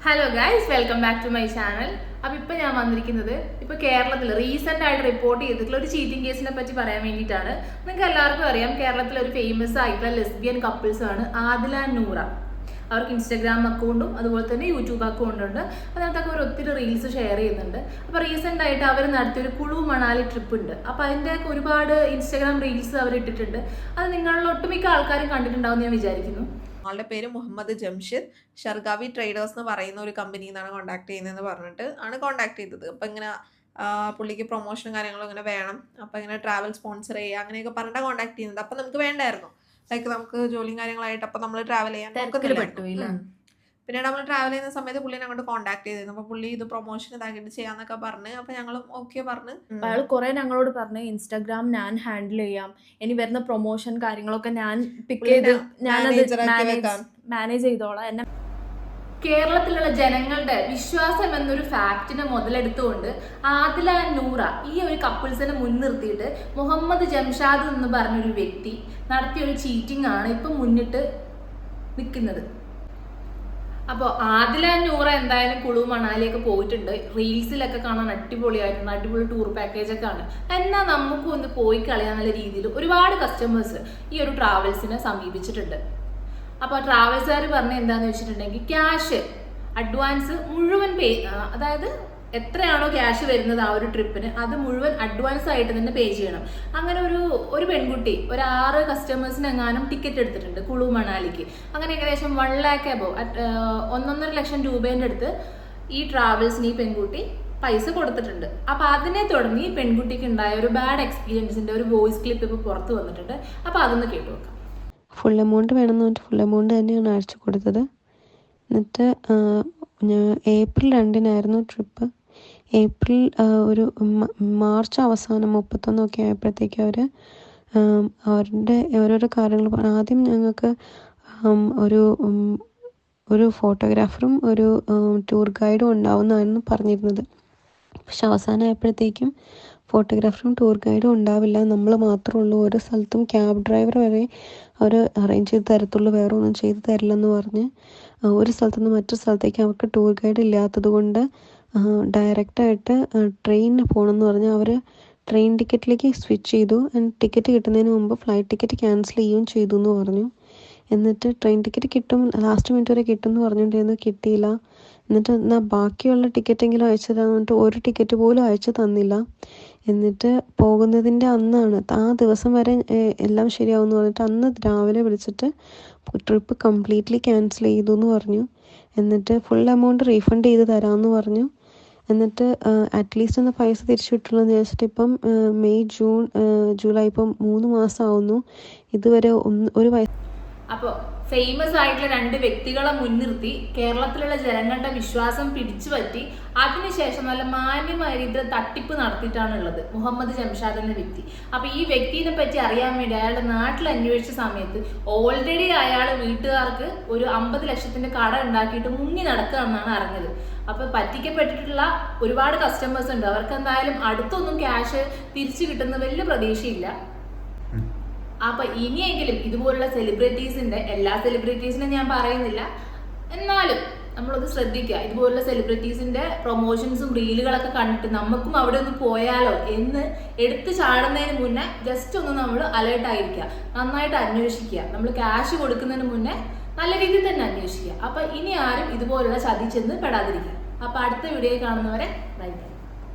Hello guys, welcome back to my channel. അപ്പോൾ ഇപ്പോൾ ഞാൻ വന്നിരിക്കുന്നത് കേരളത്തിൽ റീസെൻ്റ് ആയിട്ട് റിപ്പോർട്ട് ചെയ്തിട്ടുള്ള ഒരു ചീറ്റിംഗ് കേസിനെ പറ്റി പറയാൻ വേണ്ടിയിട്ടാണ്. നിങ്ങൾക്ക് എല്ലാവർക്കും അറിയാം, കേരളത്തിൽ ഒരു ഫേമസ് ആയിട്ടുള്ള ലെസ്ബിയൻ കപ്പിൾസ് ആണ് ആദില ആൻഡ് നൂറ. അവർക്ക് ഇൻസ്റ്റാഗ്രാം അക്കൗണ്ടും അതുപോലെ തന്നെ യൂട്യൂബ് അക്കൗണ്ടും ഉണ്ട്. അതിനകത്തൊക്കെ അവർ ഒത്തിരി റീൽസ് ഷെയർ ചെയ്യുന്നുണ്ട്. അപ്പോൾ റീസെൻ്റ് ആയിട്ട് അവർ നടത്തിയൊരു കുളു മണാലി ട്രിപ്പ് ഉണ്ട്. അപ്പോൾ അതിൻ്റെ ഒരുപാട് ഇൻസ്റ്റാഗ്രാം റീൽസ് അവർ ഇട്ടിട്ടുണ്ട്. അത് നിങ്ങളിൽ ഒട്ടുമിക്ക ആൾക്കാരും കണ്ടിട്ടുണ്ടാവും ഞാൻ വിചാരിക്കുന്നു. ആളുടെ പേര് മുഹമ്മദ് ജംഷിദ്. ഷർഗാവി ട്രേഡേഴ്സ് എന്ന് പറയുന്ന ഒരു കമ്പനിയിൽ നിന്നാണ് കോൺടാക്ട് ചെയ്യുന്നതെന്ന് പറഞ്ഞിട്ട് ആണ് കോൺടാക്ട് ചെയ്തത്. അപ്പം ഇങ്ങനെ പുള്ളിക്ക് പ്രൊമോഷനും കാര്യങ്ങളും ഇങ്ങനെ വേണം, അപ്പം ഇങ്ങനെ ട്രാവൽ സ്പോൺസർ ചെയ്യുക അങ്ങനെയൊക്കെ പറഞ്ഞിട്ട് കോൺടാക്ട് ചെയ്യുന്നത്. അപ്പം നമുക്ക് വേണ്ടായിരുന്നു, ലൈക്ക് നമുക്ക് ജോലിയും കാര്യങ്ങളായിട്ട് അപ്പം നമ്മൾ ട്രാവൽ ചെയ്യാൻ നോക്കുന്നില്ല. പിന്നീട് നമ്മൾ ട്രാവൽ ചെയ്യുന്ന സമയത്ത് പുള്ളിനെ അങ്ങോട്ട് കോൺടാക്ട് ചെയ്തിരുന്നു. അപ്പോൾ പുള്ളി ഇത് പ്രൊമോഷൻ ഇതാക്കിയിട്ട് ചെയ്യാന്നൊക്കെ പറഞ്ഞ് അപ്പോൾ ഞങ്ങളും ഓക്കെ പറഞ്ഞ് അയാൾ കുറെ ഞങ്ങളോട് പറഞ്ഞ് ഇൻസ്റ്റാഗ്രാം ഞാൻ ഹാൻഡിൽ ചെയ്യാം, ഇനി വരുന്ന പ്രൊമോഷൻ കാര്യങ്ങളൊക്കെ ഞാൻ പിക്ക് ചെയ്ത് മാനേജ് ചെയ്തോളാം. എന്നെ കേരളത്തിലുള്ള ജനങ്ങളുടെ വിശ്വാസം എന്നൊരു ഫാക്റ്റിനെ മുതലെടുത്തുകൊണ്ട് ആദില നൂറ ഈ ഒരു കപ്പിൾസിനെ മുൻനിർത്തിയിട്ട് മുഹമ്മദ് ജംഷാദ് എന്ന് പറഞ്ഞൊരു വ്യക്തി നടത്തിയൊരു ചീറ്റിംഗ് ആണ് ഇപ്പം മുന്നിട്ട് നിൽക്കുന്നത്. അപ്പോൾ ആദില നൂറ എന്തായാലും കുളു മണാലിയൊക്കെ പോയിട്ടുണ്ട്. റീൽസിലൊക്കെ കാണാൻ അടിപൊളിയായിട്ടുണ്ട്, അടിപൊളി ടൂർ പാക്കേജൊക്കെ ആണ്. എന്നാൽ നമുക്കും ഒന്ന് പോയി കളയാന്നുള്ള രീതിയിൽ ഒരുപാട് കസ്റ്റമേഴ്സ് ഈ ഒരു ട്രാവൽസിനെ സമീപിച്ചിട്ടുണ്ട്. അപ്പോൾ ട്രാവൽസുകാർ പറഞ്ഞ എന്താണെന്ന് വെച്ചിട്ടുണ്ടെങ്കിൽ ക്യാഷ് അഡ്വാൻസ് മുഴുവൻ അതായത് എത്രയാണോ ക്യാഷ് വരുന്നത് ആ ഒരു ട്രിപ്പിന് അത് മുഴുവൻ അഡ്വാൻസ് ആയിട്ട് തന്നെ പേ ചെയ്യണം. അങ്ങനെ ഒരു പെൺകുട്ടി ഒരു 6 കസ്റ്റമേഴ്സിന് എങ്ങാനും ടിക്കറ്റ് എടുത്തിട്ടുണ്ട് കുളു മണാലിക്ക്. അങ്ങനെ ഏകദേശം 1 lakh അബോ 1.5 ലക്ഷം രൂപേൻ്റെ അടുത്ത് ഈ ട്രാവൽസിന് ഈ പെൺകുട്ടി പൈസ കൊടുത്തിട്ടുണ്ട്. അപ്പോൾ അതിനെ തുടർന്ന് ഈ പെൺകുട്ടിക്ക് ഉണ്ടായ ഒരു ബാഡ് എക്സ്പീരിയൻസിൻ്റെ ഒരു വോയിസ് ക്ലിപ്പ് ഇപ്പോൾ പുറത്ത് വന്നിട്ടുണ്ട്. അപ്പോൾ അതൊന്ന് കേട്ടു നോക്കാം. ഫുൾ എമൗണ്ട് വേണമെന്ന് പറഞ്ഞിട്ട് ഫുൾ എമൗണ്ട് തന്നെയാണ് അയച്ചു കൊടുത്തത്. എന്നിട്ട് ഏപ്രിൽ 2 ട്രിപ്പ്. ഏപ്രിൽ ഒരു മാർച്ച് അവസാനം 31 ആയപ്പോഴത്തേക്ക് അവർ അവരുടെ ഓരോരോ കാര്യങ്ങൾ ആദ്യം ഞങ്ങൾക്ക് ഒരു ഫോട്ടോഗ്രാഫറും ഒരു ടൂർ ഗൈഡും ഉണ്ടാവുന്നതായിരുന്നു പറഞ്ഞിരുന്നത്. പക്ഷെ അവസാനമായപ്പോഴത്തേക്കും ഫോട്ടോഗ്രാഫറും ടൂർ ഗൈഡും ഉണ്ടാവില്ല, നമ്മൾ മാത്രമേ ഉള്ളൂ, ഒരു സ്ഥലത്തും ക്യാബ് ഡ്രൈവർ വരെ അവർ അറേഞ്ച് ചെയ്ത് തരത്തുള്ളൂ, വേറെ ഒന്നും ചെയ്ത് തരില്ലെന്ന് പറഞ്ഞ് ഒരു സ്ഥലത്തുനിന്ന് മറ്റൊരു സ്ഥലത്തേക്ക് അവർക്ക് ടൂർ ഗൈഡ് ഇല്ലാത്തത് കൊണ്ട് ഡയറക്റ്റായിട്ട് ട്രെയിനിന് പോകണമെന്ന് പറഞ്ഞ് അവർ ട്രെയിൻ ടിക്കറ്റിലേക്ക് സ്വിച്ച് ചെയ്തു. ടിക്കറ്റ് കിട്ടുന്നതിന് മുമ്പ് ഫ്ലൈറ്റ് ടിക്കറ്റ് ക്യാൻസൽ ചെയ്യുകയും ചെയ്തു എന്ന് പറഞ്ഞു. എന്നിട്ട് ട്രെയിൻ ടിക്കറ്റ് കിട്ടും, ലാസ്റ്റ് മിനിറ്റ് വരെ കിട്ടും എന്ന് പറഞ്ഞുകൊണ്ടിരുന്നു, കിട്ടിയില്ല. എന്നിട്ട് എന്നാൽ ബാക്കിയുള്ള ടിക്കറ്റെങ്കിലും അയച്ചു തരാൻ പറഞ്ഞിട്ട് ഒരു ടിക്കറ്റ് പോലും അയച്ചു തന്നില്ല. എന്നിട്ട് പോകുന്നതിൻ്റെ അന്നാണ് ആ ദിവസം വരെ എല്ലാം ശരിയാവുമെന്ന് പറഞ്ഞിട്ട് അന്ന് രാവിലെ വിളിച്ചിട്ട് ട്രിപ്പ് കംപ്ലീറ്റ്ലി ക്യാൻസൽ ചെയ്തു എന്ന് പറഞ്ഞു. എന്നിട്ട് ഫുൾ എമൗണ്ട് റീഫണ്ട് ചെയ്ത് തരാമെന്ന് പറഞ്ഞു. എന്നിട്ട് അറ്റ്ലീസ്റ്റ് ഒന്ന് പൈസ തിരിച്ചു കിട്ടുള്ളൂ എന്ന് വെച്ചിട്ട് ഇപ്പം മെയ് ജൂൺ ജൂലൈ ഇപ്പം 3 മാസം ആവുന്നു, ഇതുവരെ ഒരു പൈസ. അപ്പോൾ ഫേമസ് ആയിട്ടുള്ള 2 വ്യക്തികളെ മുൻനിർത്തി കേരളത്തിലുള്ള ജനങ്ങളുടെ വിശ്വാസം പിടിച്ചു പറ്റി അതിനുശേഷം നല്ല മാന്യമായ രീതിയിൽ തട്ടിപ്പ് നടത്തിയിട്ടാണുള്ളത് മുഹമ്മദ് ജംഷാദ് എന്ന വ്യക്തി. അപ്പോൾ ഈ വ്യക്തിനെ പറ്റി അറിയാൻ വേണ്ടി അയാളുടെ നാട്ടിൽ അന്വേഷിച്ച സമയത്ത് ഓൾറെഡി അയാൾ വീട്ടുകാർക്ക് ഒരു 50 ലക്ഷത്തിന്റെ കട ഉണ്ടാക്കിയിട്ട് മുങ്ങി നടക്കുകയെന്നാണ് അറിഞ്ഞത്. അപ്പോൾ പറ്റിക്കപ്പെട്ടിട്ടുള്ള ഒരുപാട് കസ്റ്റമേഴ്സ് ഉണ്ട്, അവർക്ക് എന്തായാലും അടുത്തൊന്നും ക്യാഷ് തിരിച്ചു കിട്ടുന്ന വലിയ പ്രതീക്ഷയില്ല. അപ്പൊ ഇനിയെങ്കിലും ഇതുപോലുള്ള സെലിബ്രിറ്റീസിന്റെ, എല്ലാ സെലിബ്രിറ്റീസിനും ഞാൻ പറയുന്നില്ല, എന്നാലും നമ്മളത് ശ്രദ്ധിക്കുക. ഇതുപോലുള്ള സെലിബ്രിറ്റീസിന്റെ പ്രൊമോഷൻസും റീലുകളൊക്കെ കണ്ടിട്ട് നമുക്കും അവിടെ ഒന്ന് പോയാലോ എന്ന് എടുത്തു ചാടുന്നതിന് മുന്നേ ജസ്റ്റ് ഒന്ന് നമ്മൾ അലേർട്ട് ആയിരിക്കുക, നന്നായിട്ട് അന്വേഷിക്കുക. നമ്മൾ ക്യാഷ് കൊടുക്കുന്നതിന് മുന്നേ നല്ല രീതിയിൽ തന്നെ അന്വേഷിക്കുക. അപ്പൊ ഇനി ആരും ഇതുപോലുള്ള ചതി ചെന്ന് പെടാതിരിക്കുക. അപ്പൊ അടുത്ത വീഡിയോ കാണുന്നവരെ ബൈ.